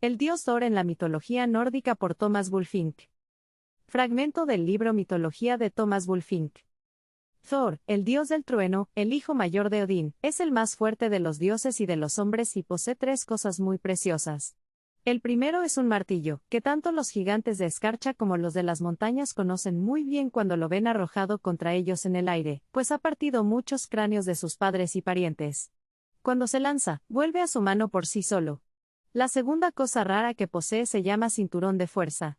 El dios Thor en la mitología nórdica por Thomas Bulfink. Fragmento del libro Mitología de Thomas Bulfink. Thor, el dios del trueno, el hijo mayor de Odín, es el más fuerte de los dioses y de los hombres y posee tres cosas muy preciosas. El primero es un martillo, que tanto los gigantes de escarcha como los de las montañas conocen muy bien cuando lo ven arrojado contra ellos en el aire, pues ha partido muchos cráneos de sus padres y parientes. Cuando se lanza, vuelve a su mano por sí solo. La segunda cosa rara que posee se llama cinturón de fuerza.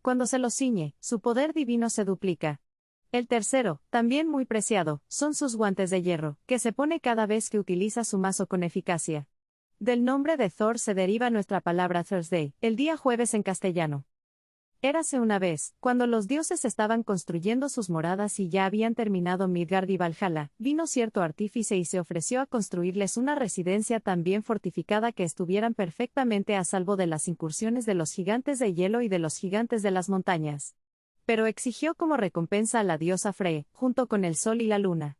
Cuando se lo ciñe, su poder divino se duplica. El tercero, también muy preciado, son sus guantes de hierro, que se pone cada vez que utiliza su mazo con eficacia. Del nombre de Thor se deriva nuestra palabra Thursday, el día jueves en castellano. Érase una vez, cuando los dioses estaban construyendo sus moradas y ya habían terminado Midgard y Valhalla, vino cierto artífice y se ofreció a construirles una residencia tan bien fortificada que estuvieran perfectamente a salvo de las incursiones de los gigantes de hielo y de los gigantes de las montañas. Pero exigió como recompensa a la diosa Frey, junto con el sol y la luna.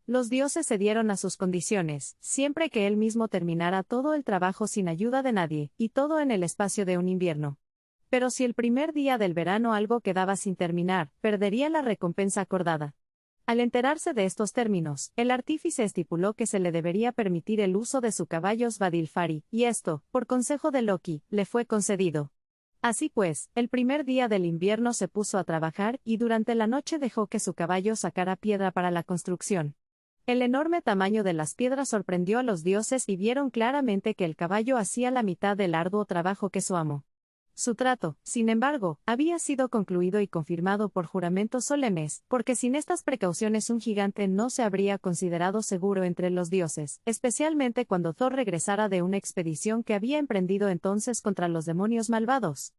Los dioses cedieron a sus condiciones, siempre que él mismo terminara todo el trabajo sin ayuda de nadie, y todo en el espacio de un invierno. Pero si el primer día del verano algo quedaba sin terminar, perdería la recompensa acordada. Al enterarse de estos términos, el artífice estipuló que se le debería permitir el uso de su caballo Svadilfari, y esto, por consejo de Loki, le fue concedido. Así pues, el primer día del invierno se puso a trabajar y durante la noche dejó que su caballo sacara piedra para la construcción. El enorme tamaño de las piedras sorprendió a los dioses y vieron claramente que el caballo hacía la mitad del arduo trabajo que su amo. Su trato, sin embargo, había sido concluido y confirmado por juramentos solemnes, porque sin estas precauciones un gigante no se habría considerado seguro entre los dioses, especialmente cuando Thor regresara de una expedición que había emprendido entonces contra los demonios malvados.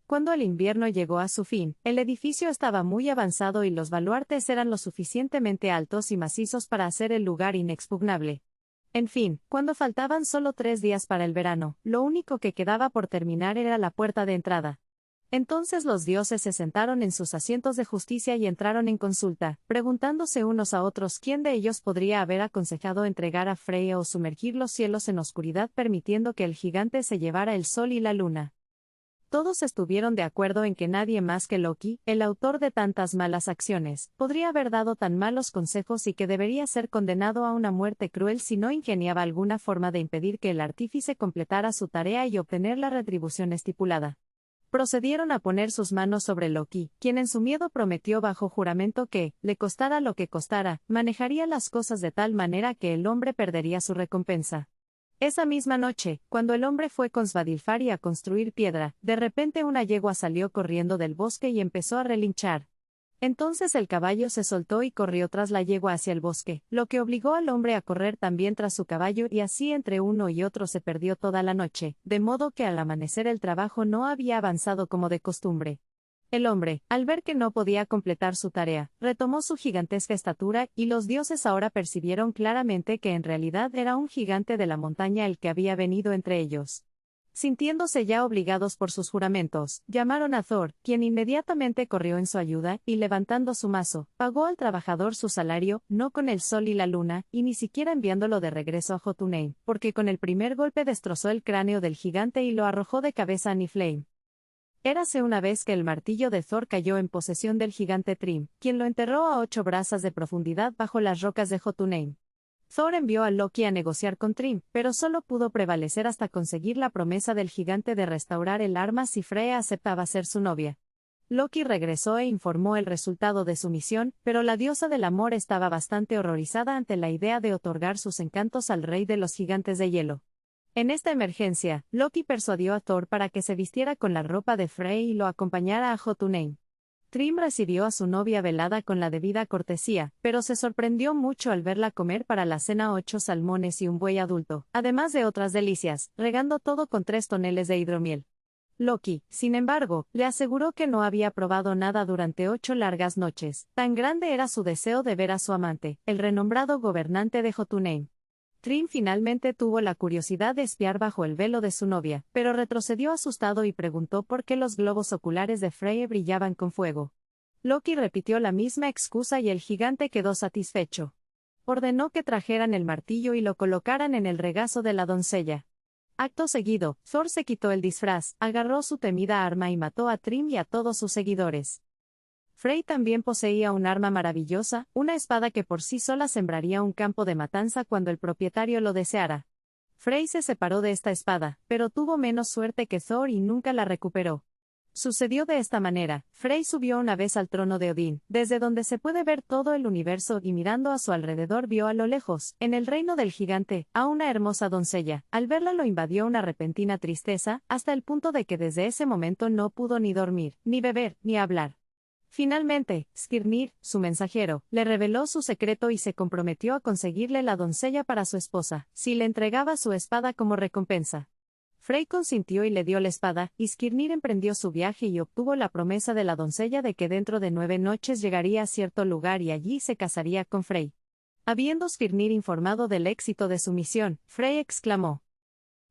Cuando el invierno llegó a su fin, el edificio estaba muy avanzado y los baluartes eran lo suficientemente altos y macizos para hacer el lugar inexpugnable. En fin, cuando faltaban solo 3 días para el verano, lo único que quedaba por terminar era la puerta de entrada. Entonces los dioses se sentaron en sus asientos de justicia y entraron en consulta, preguntándose unos a otros quién de ellos podría haber aconsejado entregar a Freya o sumergir los cielos en oscuridad permitiendo que el gigante se llevara el sol y la luna. Todos estuvieron de acuerdo en que nadie más que Loki, el autor de tantas malas acciones, podría haber dado tan malos consejos y que debería ser condenado a una muerte cruel si no ingeniaba alguna forma de impedir que el artífice completara su tarea y obtener la retribución estipulada. Procedieron a poner sus manos sobre Loki, quien en su miedo prometió bajo juramento que, le costara lo que costara, manejaría las cosas de tal manera que el hombre perdería su recompensa. Esa misma noche, cuando el hombre fue con Svadilfari a construir piedra, de repente una yegua salió corriendo del bosque y empezó a relinchar. Entonces el caballo se soltó y corrió tras la yegua hacia el bosque, lo que obligó al hombre a correr también tras su caballo y así entre uno y otro se perdió toda la noche, de modo que al amanecer el trabajo no había avanzado como de costumbre. El hombre, al ver que no podía completar su tarea, retomó su gigantesca estatura y los dioses ahora percibieron claramente que en realidad era un gigante de la montaña el que había venido entre ellos. Sintiéndose ya obligados por sus juramentos, llamaron a Thor, quien inmediatamente corrió en su ayuda y levantando su mazo, pagó al trabajador su salario, no con el sol y la luna, y ni siquiera enviándolo de regreso a Jotunheim, porque con el primer golpe destrozó el cráneo del gigante y lo arrojó de cabeza a Niflheim. Érase una vez que el martillo de Thor cayó en posesión del gigante Thrym, quien lo enterró a 8 brazas de profundidad bajo las rocas de Jotunheim. Thor envió a Loki a negociar con Thrym, pero solo pudo prevalecer hasta conseguir la promesa del gigante de restaurar el arma si Freya aceptaba ser su novia. Loki regresó e informó el resultado de su misión, pero la diosa del amor estaba bastante horrorizada ante la idea de otorgar sus encantos al rey de los gigantes de hielo. En esta emergencia, Loki persuadió a Thor para que se vistiera con la ropa de Frey y lo acompañara a Jotunheim. Thrym recibió a su novia velada con la debida cortesía, pero se sorprendió mucho al verla comer para la cena 8 salmones y un buey adulto, además de otras delicias, regando todo con 3 toneles de hidromiel. Loki, sin embargo, le aseguró que no había probado nada durante 8 largas noches, tan grande era su deseo de ver a su amante, el renombrado gobernante de Jotunheim. Thrym finalmente tuvo la curiosidad de espiar bajo el velo de su novia, pero retrocedió asustado y preguntó por qué los globos oculares de Frey brillaban con fuego. Loki repitió la misma excusa y el gigante quedó satisfecho. Ordenó que trajeran el martillo y lo colocaran en el regazo de la doncella. Acto seguido, Thor se quitó el disfraz, agarró su temida arma y mató a Thrym y a todos sus seguidores. Frey también poseía un arma maravillosa, una espada que por sí sola sembraría un campo de matanza cuando el propietario lo deseara. Frey se separó de esta espada, pero tuvo menos suerte que Thor y nunca la recuperó. Sucedió de esta manera: Frey subió una vez al trono de Odín, desde donde se puede ver todo el universo, y mirando a su alrededor vio a lo lejos, en el reino del gigante, a una hermosa doncella. Al verla lo invadió una repentina tristeza, hasta el punto de que desde ese momento no pudo ni dormir, ni beber, ni hablar. Finalmente, Skirnir, su mensajero, le reveló su secreto y se comprometió a conseguirle la doncella para su esposa, si le entregaba su espada como recompensa. Frey consintió y le dio la espada, y Skirnir emprendió su viaje y obtuvo la promesa de la doncella de que dentro de 9 noches llegaría a cierto lugar y allí se casaría con Frey. Habiendo Skirnir informado del éxito de su misión, Frey exclamó: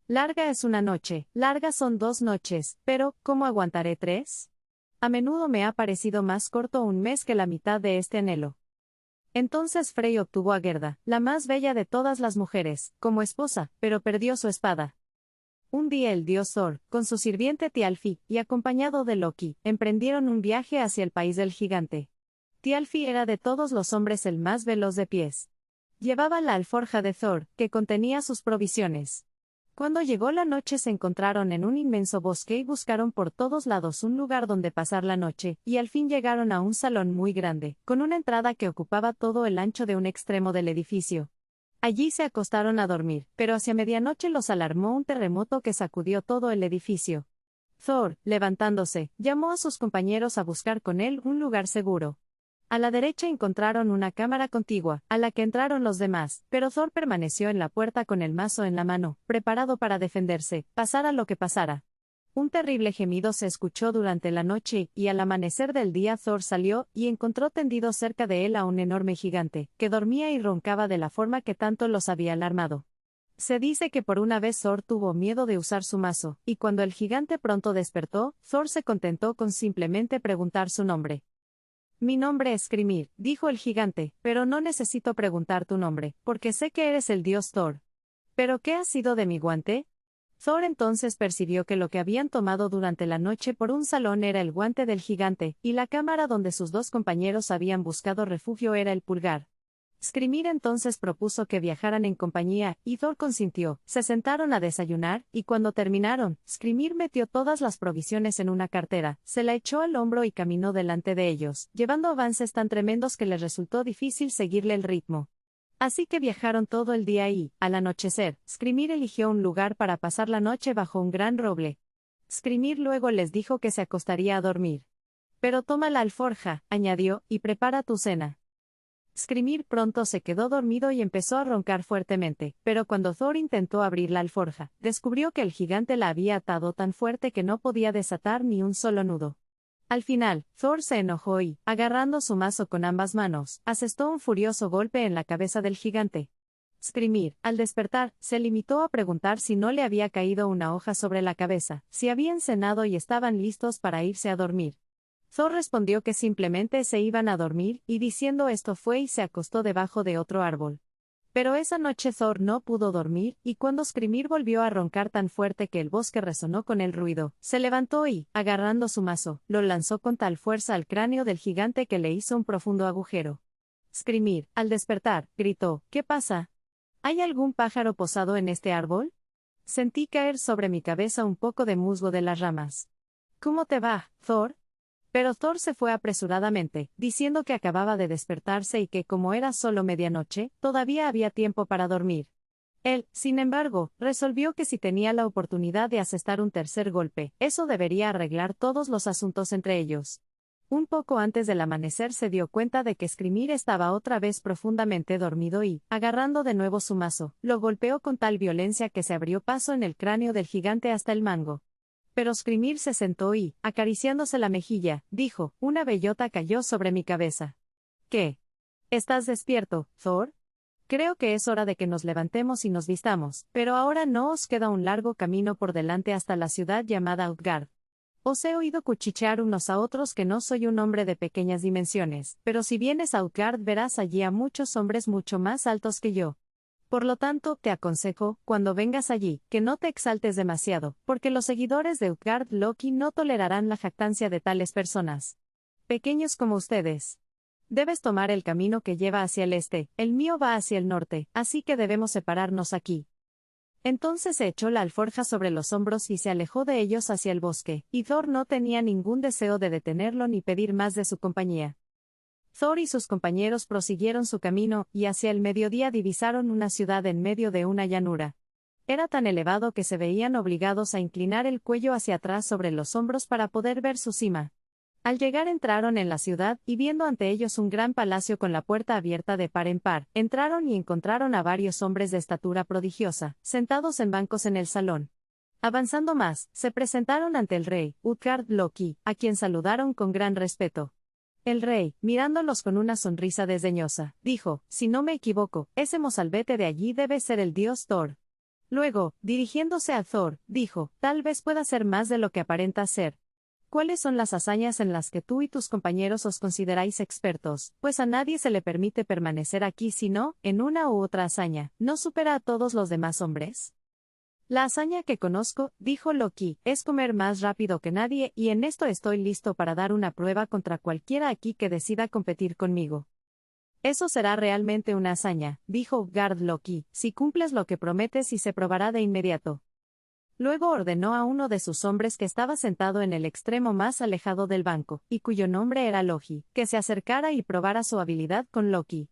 «Larga es una noche, largas son 2 noches, pero, ¿cómo aguantaré 3? A menudo me ha parecido más corto un mes que la mitad de este anhelo». Entonces Frey obtuvo a Gerda, la más bella de todas las mujeres, como esposa, pero perdió su espada. Un día el dios Thor, con su sirviente Thialfi, y acompañado de Loki, emprendieron un viaje hacia el país del gigante. Thialfi era de todos los hombres el más veloz de pies. Llevaba la alforja de Thor, que contenía sus provisiones. Cuando llegó la noche se encontraron en un inmenso bosque y buscaron por todos lados un lugar donde pasar la noche, y al fin llegaron a un salón muy grande, con una entrada que ocupaba todo el ancho de un extremo del edificio. Allí se acostaron a dormir, pero hacia medianoche los alarmó un terremoto que sacudió todo el edificio. Thor, levantándose, llamó a sus compañeros a buscar con él un lugar seguro. A la derecha encontraron una cámara contigua, a la que entraron los demás, pero Thor permaneció en la puerta con el mazo en la mano, preparado para defenderse, pasara lo que pasara. Un terrible gemido se escuchó durante la noche, y al amanecer del día Thor salió, y encontró tendido cerca de él a un enorme gigante, que dormía y roncaba de la forma que tanto los había alarmado. Se dice que por una vez Thor tuvo miedo de usar su mazo, y cuando el gigante pronto despertó, Thor se contentó con simplemente preguntar su nombre. «Mi nombre es Skrimir», dijo el gigante, «pero no necesito preguntar tu nombre, porque sé que eres el dios Thor. ¿Pero qué ha sido de mi guante?». Thor entonces percibió que lo que habían tomado durante la noche por un salón era el guante del gigante, y la cámara donde sus 2 compañeros habían buscado refugio era el pulgar. Skrimir entonces propuso que viajaran en compañía, y Thor consintió. Se sentaron a desayunar, y cuando terminaron, Skrimir metió todas las provisiones en una cartera, se la echó al hombro y caminó delante de ellos, llevando avances tan tremendos que les resultó difícil seguirle el ritmo. Así que viajaron todo el día y, al anochecer, Skrimir eligió un lugar para pasar la noche bajo un gran roble. Skrimir luego les dijo que se acostaría a dormir. «Pero toma la alforja», añadió, «y prepara tu cena». Skrimir pronto se quedó dormido y empezó a roncar fuertemente, pero cuando Thor intentó abrir la alforja, descubrió que el gigante la había atado tan fuerte que no podía desatar ni un solo nudo. Al final, Thor se enojó y, agarrando su mazo con ambas manos, asestó un furioso golpe en la cabeza del gigante. Skrimir, al despertar, se limitó a preguntar si no le había caído una hoja sobre la cabeza, si habían cenado y estaban listos para irse a dormir. Thor respondió que simplemente se iban a dormir, y diciendo esto fue y se acostó debajo de otro árbol. Pero esa noche Thor no pudo dormir, y cuando Skrimir volvió a roncar tan fuerte que el bosque resonó con el ruido, se levantó y, agarrando su mazo, lo lanzó con tal fuerza al cráneo del gigante que le hizo un profundo agujero. Skrimir, al despertar, gritó: «¿Qué pasa? ¿Hay algún pájaro posado en este árbol? Sentí caer sobre mi cabeza un poco de musgo de las ramas». «¿Cómo te va, Thor?». Pero Thor se fue apresuradamente, diciendo que acababa de despertarse y que como era solo medianoche, todavía había tiempo para dormir. Él, sin embargo, resolvió que si tenía la oportunidad de asestar un tercer golpe, eso debería arreglar todos los asuntos entre ellos. Un poco antes del amanecer se dio cuenta de que Skrimir estaba otra vez profundamente dormido y, agarrando de nuevo su mazo, lo golpeó con tal violencia que se abrió paso en el cráneo del gigante hasta el mango. Pero Skrimir se sentó y, acariciándose la mejilla, dijo: «Una bellota cayó sobre mi cabeza». «¿Qué? ¿Estás despierto, Thor? Creo que es hora de que nos levantemos y nos vistamos, pero ahora no os queda un largo camino por delante hasta la ciudad llamada Utgard. Os he oído cuchichear unos a otros que no soy un hombre de pequeñas dimensiones, pero si vienes a Utgard verás allí a muchos hombres mucho más altos que yo. Por lo tanto, te aconsejo, cuando vengas allí, que no te exaltes demasiado, porque los seguidores de Utgard Loki no tolerarán la jactancia de tales personas. Pequeños como ustedes. Debes tomar el camino que lleva hacia el este, el mío va hacia el norte, así que debemos separarnos aquí. Entonces se echó la alforja sobre los hombros y se alejó de ellos hacia el bosque, y Thor no tenía ningún deseo de detenerlo ni pedir más de su compañía. Thor y sus compañeros prosiguieron su camino, y hacia el mediodía divisaron una ciudad en medio de una llanura. Era tan elevado que se veían obligados a inclinar el cuello hacia atrás sobre los hombros para poder ver su cima. Al llegar entraron en la ciudad, y viendo ante ellos un gran palacio con la puerta abierta de par en par, entraron y encontraron a varios hombres de estatura prodigiosa, sentados en bancos en el salón. Avanzando más, se presentaron ante el rey, Utgard Loki, a quien saludaron con gran respeto. El rey, mirándolos con una sonrisa desdeñosa, dijo, si no me equivoco, ese mozalbete de allí debe ser el dios Thor. Luego, dirigiéndose a Thor, dijo, tal vez pueda ser más de lo que aparenta ser. ¿Cuáles son las hazañas en las que tú y tus compañeros os consideráis expertos? Pues a nadie se le permite permanecer aquí si no, en una u otra hazaña, no supera a todos los demás hombres. La hazaña que conozco, dijo Loki, es comer más rápido que nadie y en esto estoy listo para dar una prueba contra cualquiera aquí que decida competir conmigo. Eso será realmente una hazaña, dijo Utgard Loki, si cumples lo que prometes y se probará de inmediato. Luego ordenó a uno de sus hombres que estaba sentado en el extremo más alejado del banco, y cuyo nombre era Logi, que se acercara y probara su habilidad con Loki.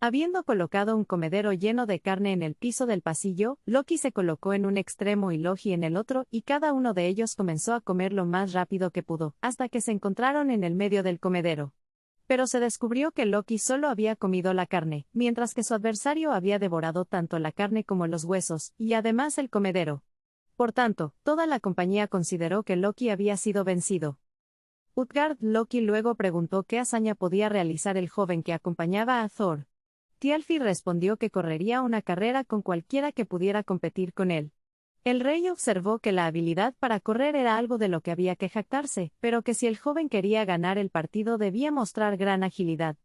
Habiendo colocado un comedero lleno de carne en el piso del pasillo, Loki se colocó en un extremo y Logi en el otro, y cada uno de ellos comenzó a comer lo más rápido que pudo, hasta que se encontraron en el medio del comedero. Pero se descubrió que Loki solo había comido la carne, mientras que su adversario había devorado tanto la carne como los huesos, y además el comedero. Por tanto, toda la compañía consideró que Loki había sido vencido. Utgard Loki luego preguntó qué hazaña podía realizar el joven que acompañaba a Thor. Thialfi respondió que correría una carrera con cualquiera que pudiera competir con él. El rey observó que la habilidad para correr era algo de lo que había que jactarse, pero que si el joven quería ganar el partido debía mostrar gran agilidad.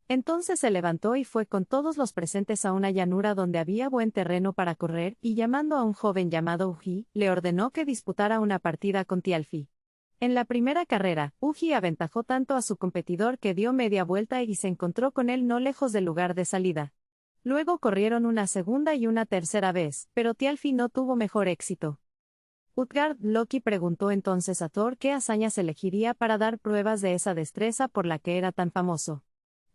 Entonces se levantó y fue con todos los presentes a una llanura donde había buen terreno para correr, y llamando a un joven llamado Uji, le ordenó que disputara una partida con Thialfi. En la primera carrera, Uji aventajó tanto a su competidor que dio media vuelta y se encontró con él no lejos del lugar de salida. Luego corrieron una segunda y una tercera vez, pero Thialfi no tuvo mejor éxito. Utgard Loki preguntó entonces a Thor qué hazañas elegiría para dar pruebas de esa destreza por la que era tan famoso.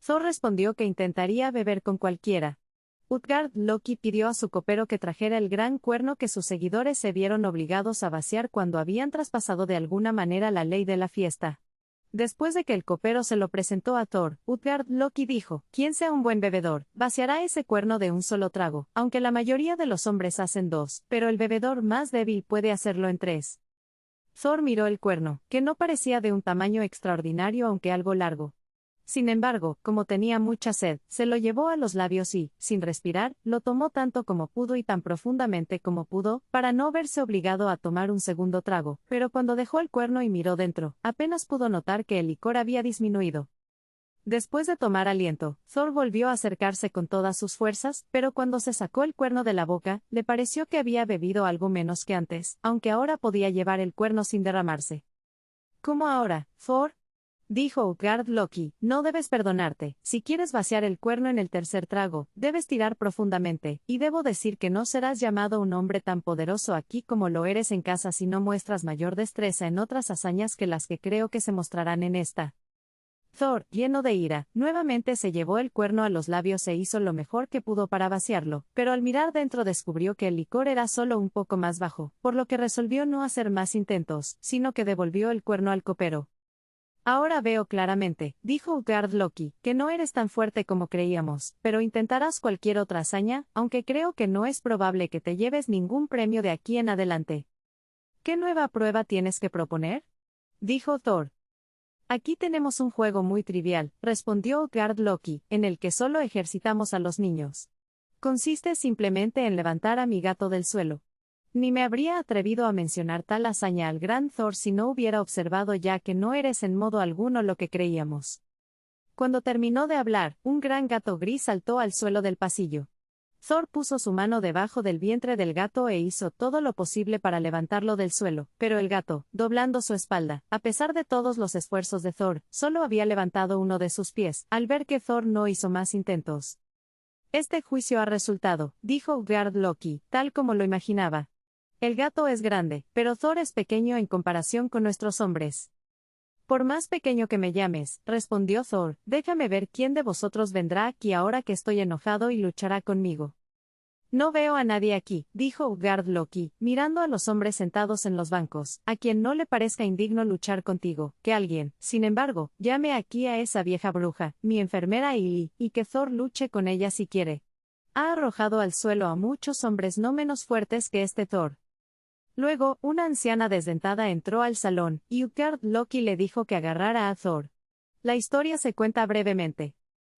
Thor respondió que intentaría beber con cualquiera. Utgard Loki pidió a su copero que trajera el gran cuerno que sus seguidores se vieron obligados a vaciar cuando habían traspasado de alguna manera la ley de la fiesta. Después de que el copero se lo presentó a Thor, Utgard Loki dijo, quien sea un buen bebedor, vaciará ese cuerno de un solo trago, aunque la mayoría de los hombres hacen dos, pero el bebedor más débil puede hacerlo en tres. Thor miró el cuerno, que no parecía de un tamaño extraordinario aunque algo largo. Sin embargo, como tenía mucha sed, se lo llevó a los labios y, sin respirar, lo tomó tanto como pudo y tan profundamente como pudo, para no verse obligado a tomar un segundo trago, pero cuando dejó el cuerno y miró dentro, apenas pudo notar que el licor había disminuido. Después de tomar aliento, Thor volvió a acercarse con todas sus fuerzas, pero cuando se sacó el cuerno de la boca, le pareció que había bebido algo menos que antes, aunque ahora podía llevar el cuerno sin derramarse. ¿Cómo ahora, Thor? Dijo Utgard Loki, no debes perdonarte, si quieres vaciar el cuerno en el tercer trago, debes tirar profundamente, y debo decir que no serás llamado un hombre tan poderoso aquí como lo eres en casa si no muestras mayor destreza en otras hazañas que las que creo que se mostrarán en esta. Thor, lleno de ira, nuevamente se llevó el cuerno a los labios e hizo lo mejor que pudo para vaciarlo, pero al mirar dentro descubrió que el licor era solo un poco más bajo, por lo que resolvió no hacer más intentos, sino que devolvió el cuerno al copero. Ahora veo claramente, dijo Utgard Loki, que no eres tan fuerte como creíamos, pero intentarás cualquier otra hazaña, aunque creo que no es probable que te lleves ningún premio de aquí en adelante. ¿Qué nueva prueba tienes que proponer? Dijo Thor. Aquí tenemos un juego muy trivial, respondió Utgard Loki, en el que solo ejercitamos a los niños. Consiste simplemente en levantar a mi gato del suelo. Ni me habría atrevido a mencionar tal hazaña al gran Thor si no hubiera observado ya que no eres en modo alguno lo que creíamos. Cuando terminó de hablar, un gran gato gris saltó al suelo del pasillo. Thor puso su mano debajo del vientre del gato e hizo todo lo posible para levantarlo del suelo, pero el gato, doblando su espalda, a pesar de todos los esfuerzos de Thor, solo había levantado uno de sus pies, al ver que Thor no hizo más intentos. Este juicio ha resultado, dijo Utgard Loki, tal como lo imaginaba. El gato es grande, pero Thor es pequeño en comparación con nuestros hombres. Por más pequeño que me llames, respondió Thor, déjame ver quién de vosotros vendrá aquí ahora que estoy enojado y luchará conmigo. No veo a nadie aquí, dijo Utgard Loki, mirando a los hombres sentados en los bancos, a quien no le parezca indigno luchar contigo, que alguien, sin embargo, llame aquí a esa vieja bruja, mi enfermera Ili, y que Thor luche con ella si quiere. Ha arrojado al suelo a muchos hombres no menos fuertes que este Thor. Luego, una anciana desdentada entró al salón, y Utgard Loki le dijo que agarrara a Thor. La historia se cuenta brevemente.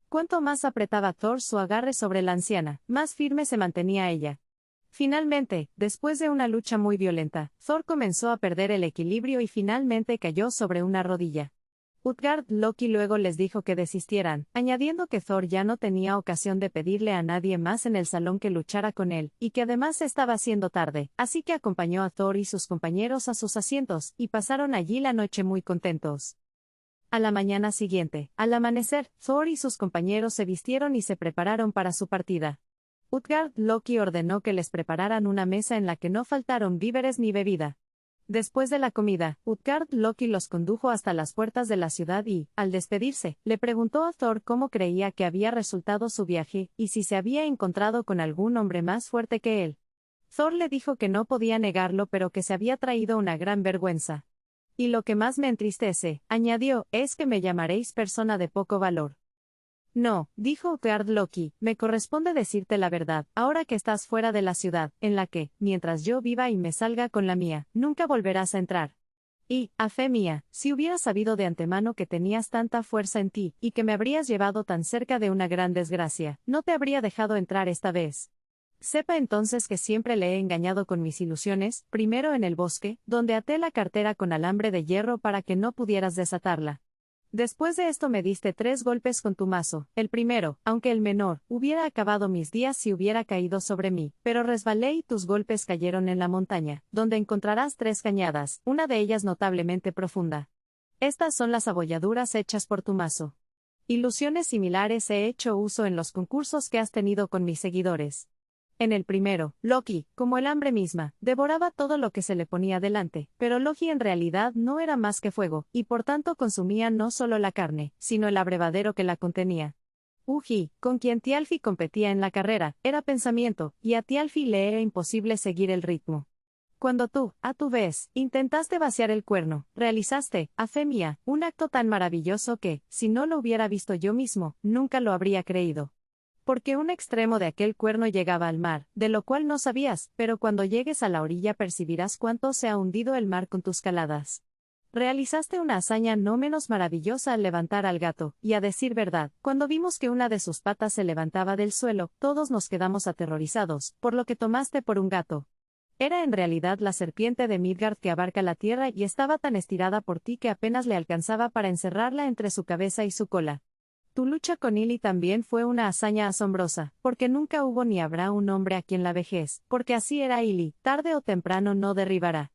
Cuanto más apretaba Thor su agarre sobre la anciana, más firme se mantenía ella. Finalmente, después de una lucha muy violenta, Thor comenzó a perder el equilibrio y finalmente cayó sobre una rodilla. Utgard Loki luego les dijo que desistieran, añadiendo que Thor ya no tenía ocasión de pedirle a nadie más en el salón que luchara con él, y que además estaba haciendo tarde, así que acompañó a Thor y sus compañeros a sus asientos, y pasaron allí la noche muy contentos. A la mañana siguiente, al amanecer, Thor y sus compañeros se vistieron y se prepararon para su partida. Utgard Loki ordenó que les prepararan una mesa en la que no faltaron víveres ni bebida. Después de la comida, Utgard Loki los condujo hasta las puertas de la ciudad y, al despedirse, le preguntó a Thor cómo creía que había resultado su viaje, y si se había encontrado con algún hombre más fuerte que él. Thor le dijo que no podía negarlo pero que se había traído una gran vergüenza. Y lo que más me entristece, añadió, es que me llamaréis persona de poco valor. No, dijo Utgard Loki, me corresponde decirte la verdad, ahora que estás fuera de la ciudad, en la que, mientras yo viva y me salga con la mía, nunca volverás a entrar. Y, a fe mía, si hubieras sabido de antemano que tenías tanta fuerza en ti, y que me habrías llevado tan cerca de una gran desgracia, no te habría dejado entrar esta vez. Sepa entonces que siempre le he engañado con mis ilusiones, primero en el bosque, donde até la cartera con alambre de hierro para que no pudieras desatarla. Después de esto me diste 3 golpes con tu mazo, el primero, aunque el menor, hubiera acabado mis días si hubiera caído sobre mí, pero resbalé y tus golpes cayeron en la montaña, donde encontrarás 3 cañadas, una de ellas notablemente profunda. Estas son las abolladuras hechas por tu mazo. Ilusiones similares he hecho uso en los concursos que has tenido con mis seguidores. En el primero, Loki, como el hambre misma, devoraba todo lo que se le ponía delante, pero Loki en realidad no era más que fuego, y por tanto consumía no solo la carne, sino el abrevadero que la contenía. Uji, con quien Thialfi competía en la carrera, era pensamiento, y a Thialfi le era imposible seguir el ritmo. Cuando tú, a tu vez, intentaste vaciar el cuerno, realizaste, a fe mía, un acto tan maravilloso que, si no lo hubiera visto yo mismo, nunca lo habría creído. Porque un extremo de aquel cuerno llegaba al mar, de lo cual no sabías, pero cuando llegues a la orilla percibirás cuánto se ha hundido el mar con tus caladas. Realizaste una hazaña no menos maravillosa al levantar al gato, y a decir verdad, cuando vimos que una de sus patas se levantaba del suelo, todos nos quedamos aterrorizados, por lo que tomaste por un gato. Era en realidad la serpiente de Midgard que abarca la tierra y estaba tan estirada por ti que apenas le alcanzaba para encerrarla entre su cabeza y su cola. Tu lucha con Ili también fue una hazaña asombrosa, porque nunca hubo ni habrá un hombre a quien la vejez, porque así era Ili, tarde o temprano no derribará.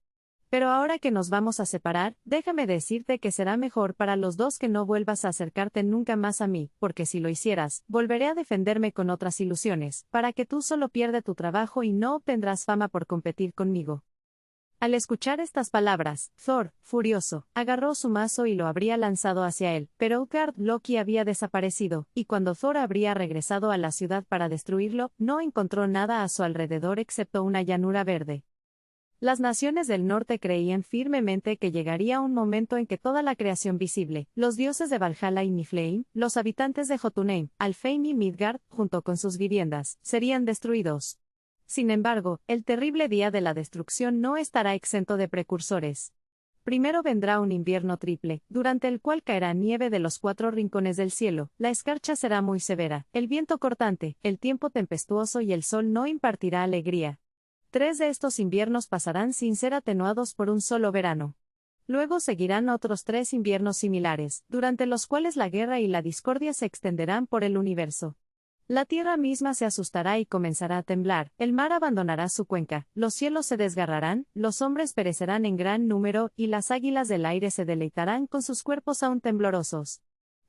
Pero ahora que nos vamos a separar, déjame decirte que será mejor para los dos que no vuelvas a acercarte nunca más a mí, porque si lo hicieras, volveré a defenderme con otras ilusiones, para que tú solo pierdas tu trabajo y no obtendrás fama por competir conmigo. Al escuchar estas palabras, Thor, furioso, agarró su mazo y lo habría lanzado hacia él, pero Utgard Loki había desaparecido, y cuando Thor habría regresado a la ciudad para destruirlo, no encontró nada a su alrededor excepto una llanura verde. Las naciones del norte creían firmemente que llegaría un momento en que toda la creación visible, los dioses de Valhalla y Niflheim, los habitantes de Jotunheim, Alfheim y Midgard, junto con sus viviendas, serían destruidos. Sin embargo, el terrible día de la destrucción no estará exento de precursores. Primero vendrá un invierno triple, durante el cual caerá nieve de los 4 rincones del cielo, la escarcha será muy severa, el viento cortante, el tiempo tempestuoso y el sol no impartirá alegría. 3 de estos inviernos pasarán sin ser atenuados por un solo verano. Luego seguirán otros 3 inviernos similares, durante los cuales la guerra y la discordia se extenderán por el universo. La tierra misma se asustará y comenzará a temblar, el mar abandonará su cuenca, los cielos se desgarrarán, los hombres perecerán en gran número, y las águilas del aire se deleitarán con sus cuerpos aún temblorosos.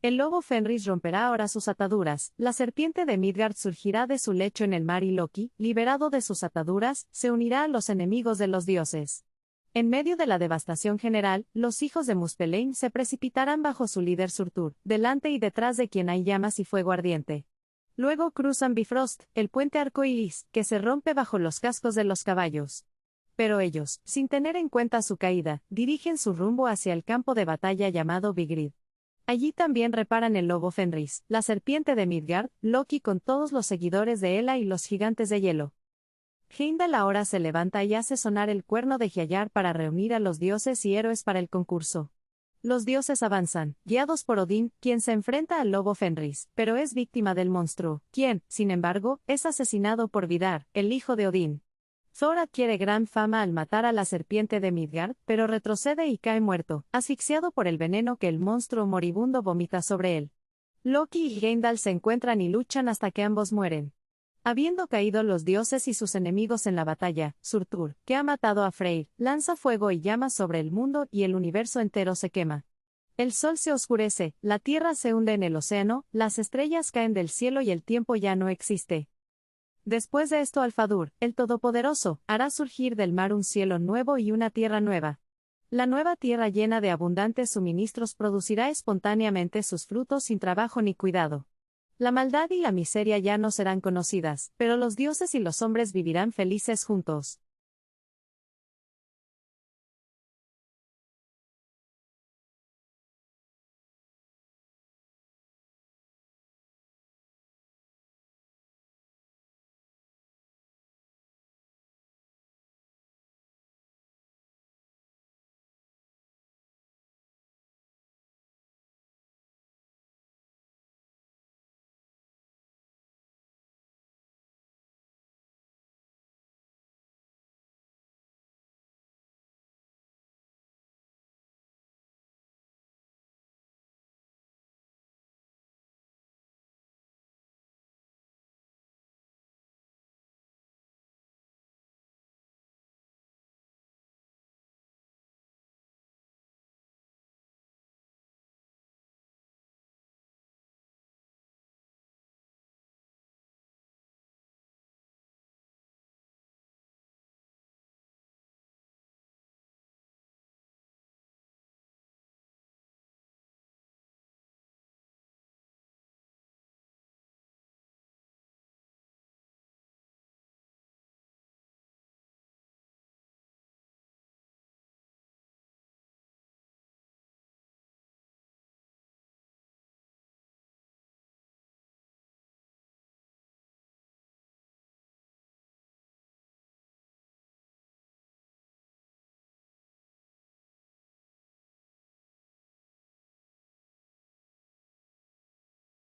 El lobo Fenris romperá ahora sus ataduras, la serpiente de Midgard surgirá de su lecho en el mar y Loki, liberado de sus ataduras, se unirá a los enemigos de los dioses. En medio de la devastación general, los hijos de Muspelheim se precipitarán bajo su líder Surtur, delante y detrás de quien hay llamas y fuego ardiente. Luego cruzan Bifrost, el puente arcoíris, que se rompe bajo los cascos de los caballos. Pero ellos, sin tener en cuenta su caída, dirigen su rumbo hacia el campo de batalla llamado Vigrid. Allí también reparan el lobo Fenris, la serpiente de Midgard, Loki con todos los seguidores de Hela y los gigantes de hielo. Heimdall ahora se levanta y hace sonar el cuerno de Giallar para reunir a los dioses y héroes para el concurso. Los dioses avanzan, guiados por Odín, quien se enfrenta al lobo Fenris, pero es víctima del monstruo, quien, sin embargo, es asesinado por Vidar, el hijo de Odín. Thor adquiere gran fama al matar a la serpiente de Midgard, pero retrocede y cae muerto, asfixiado por el veneno que el monstruo moribundo vomita sobre él. Loki y Heimdall se encuentran y luchan hasta que ambos mueren. Habiendo caído los dioses y sus enemigos en la batalla, Surtur, que ha matado a Freyr, lanza fuego y llamas sobre el mundo y el universo entero se quema. El sol se oscurece, la tierra se hunde en el océano, las estrellas caen del cielo y el tiempo ya no existe. Después de esto Alfadur, el Todopoderoso, hará surgir del mar un cielo nuevo y una tierra nueva. La nueva tierra llena de abundantes suministros producirá espontáneamente sus frutos sin trabajo ni cuidado. La maldad y la miseria ya no serán conocidas, pero los dioses y los hombres vivirán felices juntos.